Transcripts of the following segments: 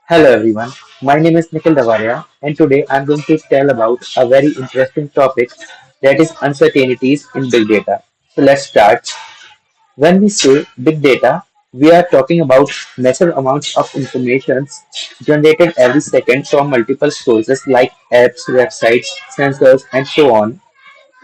Hello everyone, my name is Nikhil Dhavarya and today I'm going to tell about a very interesting topic that is uncertainties in big data. So let's start. When we say big data, we are talking about massive amounts of information generated every second from multiple sources like apps, websites, sensors, and so on.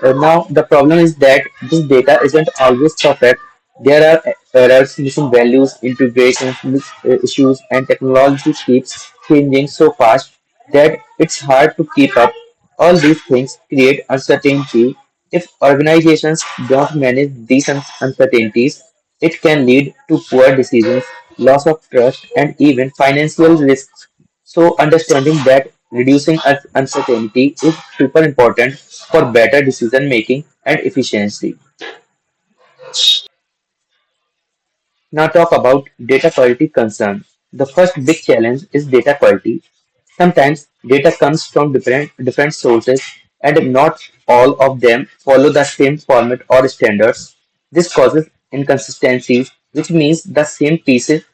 Now, the problem is that this data isn't always perfect. There are errors, missing values, integrations, issues, and technology keeps changing so fast that it's hard to keep up. All these things create uncertainty. If organizations don't manage these uncertainties, it can lead to poor decisions, loss of trust, and even financial risks. So, understanding that reducing uncertainty is super important for better decision making and efficiency. Now, talk about data quality concern. The first big challenge is data quality. Sometimes data comes from different sources and not all of them follow the same format or standards. This causes inconsistencies, which means the same pieces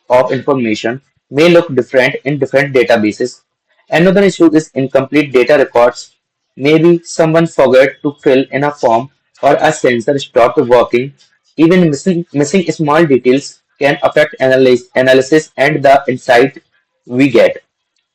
of information may look different in different databases. Another issue is incomplete data records. Maybe someone forgot to fill in a form or a sensor stopped working. Even missing small details can affect analysis and the insight we get.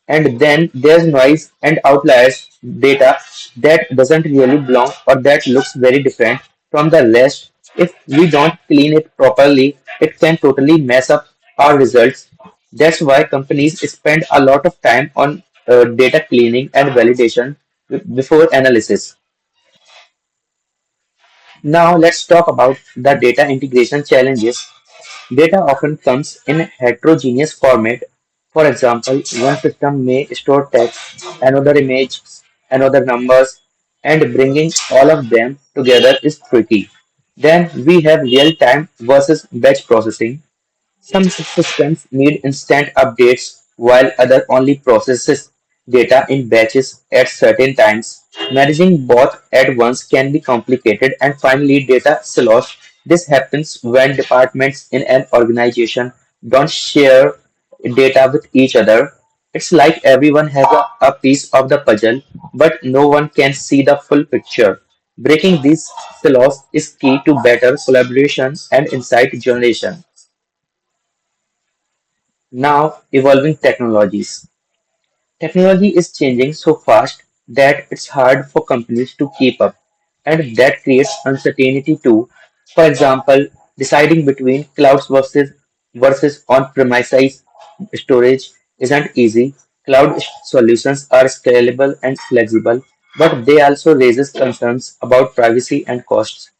And then there's noise and outliers data that doesn't really belong or that looks very different from the rest. If we don't clean it properly, it can totally mess up our results. That's why companies spend a lot of time on data cleaning and validation before analysis. Now let's talk about the data integration challenges. Data often comes in heterogeneous format. For example, one system may store text, another image, another numbers, and bringing all of them together is tricky. Then we have real-time versus batch processing. Some systems need instant updates while other only processes data in batches at certain times. Managing both at once can be complicated and finally data silos. This happens when departments in an organization don't share data with each other. It's like everyone has a piece of the puzzle, but no one can see the full picture. Breaking these silos is key to better collaboration and insight generation. Now, evolving technologies. Technology is changing so fast that it's hard for companies to keep up, and that creates uncertainty too. For example, deciding between clouds versus on-premises storage isn't easy. Cloud solutions are scalable and flexible, but they also raises concerns about privacy and costs.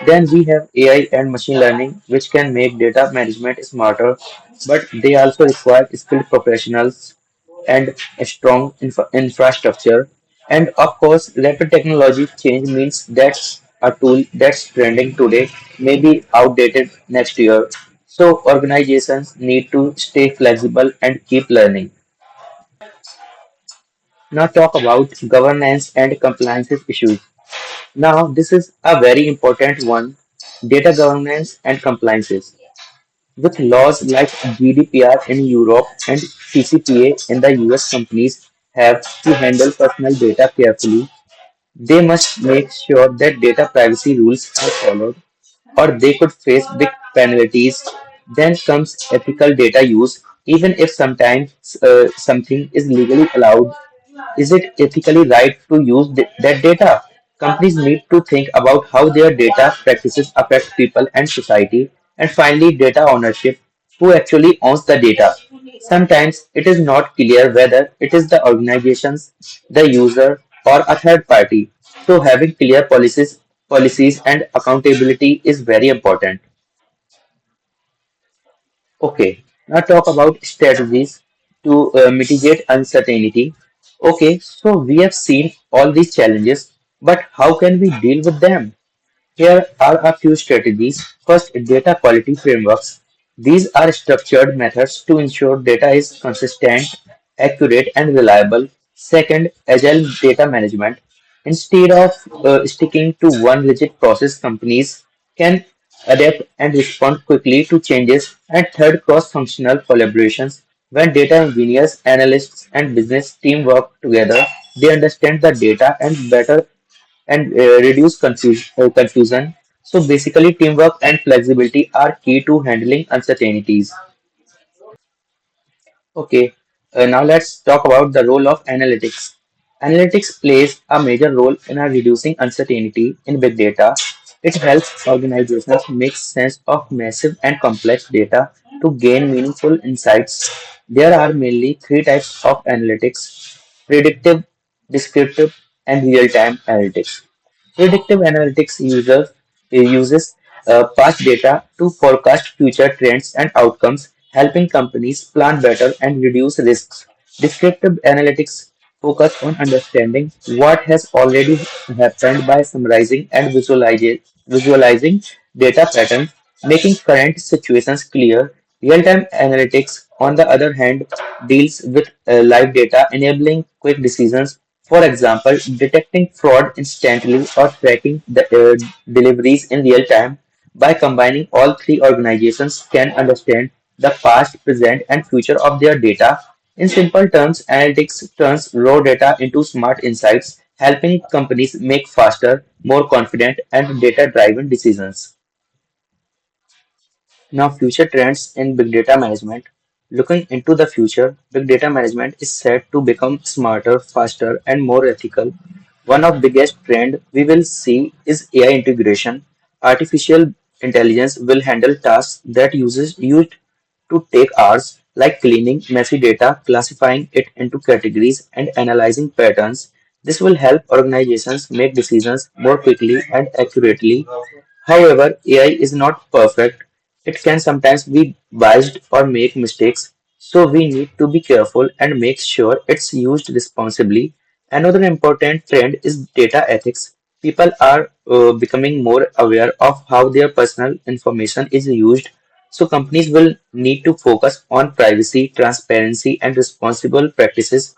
Then we have AI and machine learning, which can make data management smarter, but they also require skilled professionals and a strong infrastructure. And of course, rapid technology change means that a tool that's trending today may be outdated next year. So organizations need to stay flexible and keep learning. Now talk about governance and compliance issues. Now this is a very important one, data governance and compliances. With laws like GDPR in Europe and CCPA in the US, companies have to handle personal data carefully. They must make sure that data privacy rules are followed, or they could face big penalties. Then comes ethical data use. Even if sometimes something is legally allowed, is it ethically right to use that data? Companies need to think about how their data practices affect people and society. And finally, data ownership. Who actually owns the data? Sometimes it is not clear whether it is the organizations, the user, or a third party. So having clear policies and accountability is very important. Okay, now talk about strategies to mitigate uncertainty. Okay, so we have seen all these challenges, but how can we deal with them? Here are a few strategies. First, data quality frameworks. These are structured methods to ensure data is consistent, accurate, and reliable. Second, agile data management. Instead of sticking to one rigid process, companies can adapt and respond quickly to changes. And third, cross-functional collaborations. When data engineers, analysts, and business team work together, they understand the data and better and reduce confusion. So basically, teamwork and flexibility are key to handling uncertainties. Okay, now let's talk about the role of analytics. Analytics plays a major role in reducing uncertainty in big data. It helps organizations make sense of massive and complex data to gain meaningful insights. There are mainly three types of analytics: predictive, descriptive, and real-time analytics. Predictive analytics uses past data to forecast future trends and outcomes, helping companies plan better and reduce risks. Descriptive analytics focus on understanding what has already happened by summarizing and visualizing data patterns, making current situations clear. Real-time analytics, on the other hand, deals with live data, enabling quick decisions. For example, detecting fraud instantly or tracking the deliveries in real time. By combining all three, organizations can understand the past, present, and future of their data. In simple terms, analytics turns raw data into smart insights, helping companies make faster, more confident, and data-driven decisions. Now, future trends in big data management. Looking into the future, big data management is set to become smarter, faster, and more ethical. One of the biggest trend we will see is AI integration. Artificial intelligence will handle tasks that users used to take hours, like cleaning messy data, classifying it into categories, and analyzing patterns. This will help organizations make decisions more quickly and accurately. However, AI is not perfect. It can sometimes be biased or make mistakes, so we need to be careful and make sure it's used responsibly. Another important trend is data ethics. People are becoming more aware of how their personal information is used, so companies will need to focus on privacy, transparency, and responsible practices.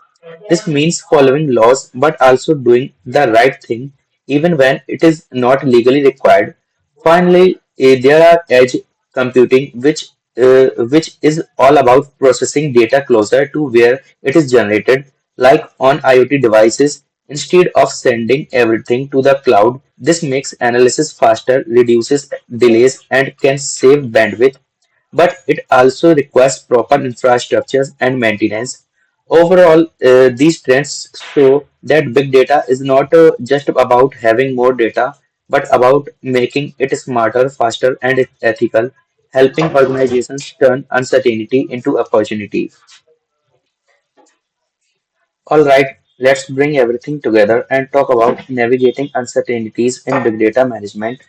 This means following laws but also doing the right thing even when it is not legally required. Finally, there are edge computing, which is all about processing data closer to where it is generated, like on IoT devices. Instead of sending everything to the cloud, this makes analysis faster, reduces delays, and can save bandwidth, but it also requires proper infrastructures and maintenance. Overall, these trends show that big data is not just about having more data, but about making it smarter, faster, and ethical, helping organizations turn uncertainty into opportunity. All right, let's bring everything together and talk about navigating uncertainties in big data management.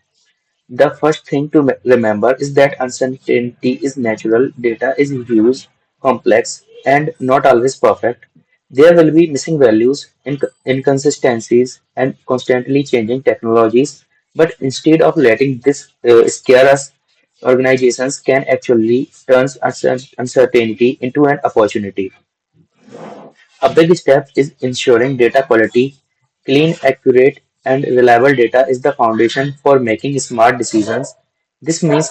The first thing to remember is that uncertainty is natural, data is huge, complex, and not always perfect. There will be missing values, inconsistencies, and constantly changing technologies. But instead of letting this scare us, organizations can actually turn uncertainty into an opportunity. A big step is ensuring data quality. Clean, accurate, and reliable data is the foundation for making smart decisions. This means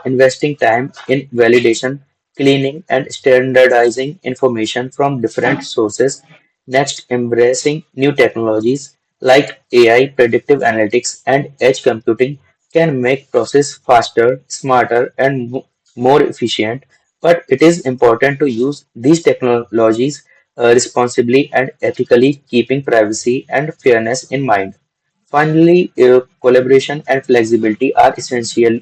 investing time in validation, cleaning, and standardizing information from different sources. Next, embracing new technologies like AI, predictive analytics, and edge computing can make process faster, smarter, and more efficient. But it is important to use these technologies responsibly and ethically, keeping privacy and fairness in mind. Finally, collaboration and flexibility are essential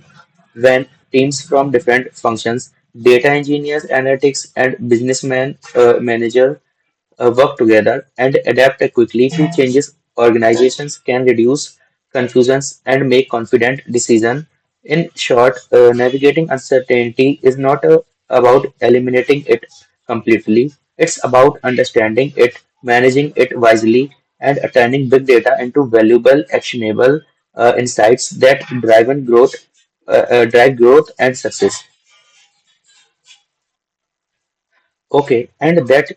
when teams from different functions, data engineers, analytics, and businessmen, manager work together and adapt quickly to changes. Organizations can reduce confusions and make confident decisions. In short, navigating uncertainty is not about eliminating it completely. It's about understanding it, managing it wisely, and turning big data into valuable, actionable insights that drive growth and success. Okay, and that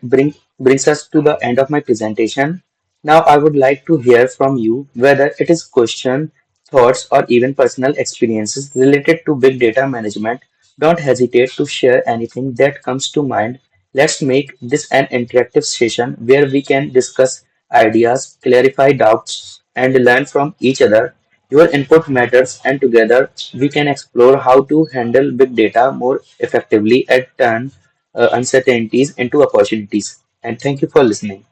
brings us to the end of my presentation. Now, I would like to hear from you whether it is question, thoughts, or even personal experiences related to big data management. Don't hesitate to share anything that comes to mind. Let's make this an interactive session where we can discuss ideas, clarify doubts, and learn from each other. Your input matters, and together we can explore how to handle big data more effectively and turn uncertainties into opportunities. And thank you for listening.